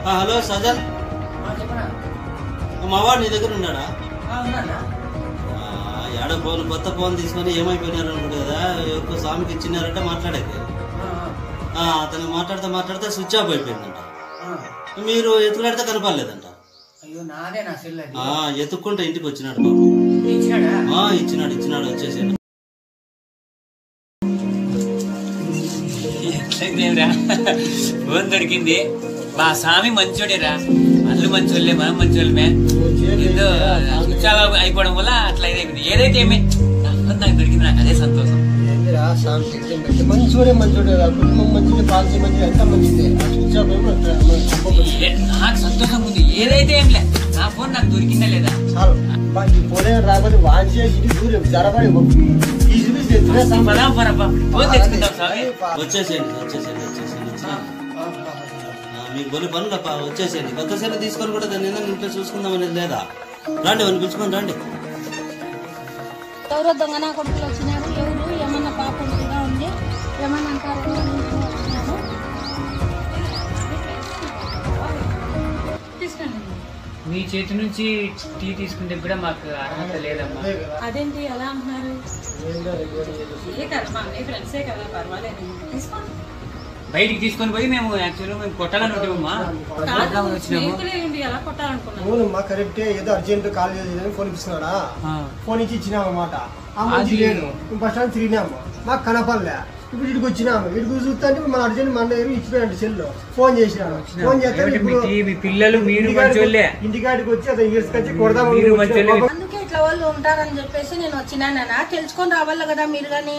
Hello Sajal, మావాడు నీ దగ్గర ఉన్నాడా? ఏడ ఫోన్, కొత్త ఫోన్ తీసుకొని ఏమైపోయినారు అనుకుంటు కదా, ఎవరికో స్వామికి ఇచ్చినారంటే మాట్లాడేది. అతను మాట్లాడితే మాట్లాడితే స్విచ్ ఆఫ్ అయిపోయిందంట. మీరు ఎత్తులాడితే కనపడలేదంట. ఎత్తుక్కుంటే ఇంటికి వచ్చినాడు బాబు. ఇచ్చినాడు వచ్చేసాడు. ఫోన్ దొరికింది. మా స్వామి మంచోడేరా, అల్లు మంచోళ్ళే, మనం మంచోళ్ళమే. ఏదో చాలా అయిపోవడం వల్ల అట్లా అయిపోయింది. ఏదైతే ఏమే నాకు దొరికింది, నాకు అదే సంతోషం. మంచోడే కుటుంబం మంచిది, పాలసీ మంచిది, అంతా మంచిది. నాకు సంతోషం ఉంది. ఏదైతే ఏం లే, నా ఫోన్ నాకు దొరికిందా లేదా చాలు. ఫోన్ రాకపోతే వాంచి దూరం జరపడి ఫోన్ తెచ్చుకుందాం స్వామి. వచ్చేసేయండి. మీకు బలి పనులప్ప, వచ్చేసేయండి. కొత్త సెల్ తీసుకొని కూడా దాన్ని ఇంట్లో చూసుకుందాం అనేది లేదా? రండి, వాళ్ళు పిలుచుకొని రండి. ఎవరో దొంగ నా కొడుకులు వచ్చినారు. ఎవరు ఏమన్నా పాపం కూడా ఉంది, ఏమన్నా అంటారు వచ్చినారు. తీసుకోండి. మీ చేతి నుంచి టీ తీసుకుంటే కూడా మాకు అర్హత లేదమ్మా. అదేంటి అలా అంటున్నారు? ఫ్రెండ్సే కదా, పర్వాలేదు, తీసుకోండి. బయటికి తీసుకొని పోయి మేము యాక్చువల్గా మేము కొట్టాలని ఉంటామమ్మా. ఎలా కొట్టాలనుకున్నాను? కరెక్టే. ఏదో అర్జెంట్ కాల్ చేసి ఫోన్ ఇస్తున్నాడా, ఫోన్ ఇచ్చి ఇచ్చినామన్నమాట. లేదు, బస్ స్టాండ్ తిరిగినాము, మాకు కనపడలే. ఇప్పుడు ఇటుకు వచ్చినాము. ఇటుకు చూస్తా అంటే మన అర్జెంట్ మన దగ్గర ఇచ్చిపోయాడు సెల్. ఫోన్ చేసినాడు. ఫోన్ చేస్తే పిల్లలు మీరు ఇంటికాడికి వచ్చి అతను తీసుకొచ్చి కొడదాం. అందుకే ఇట్లా వాళ్ళు ఉంటారని చెప్పేసి నేను వచ్చినా, తెలుసుకొని రావాలి కదా మీరు. కానీ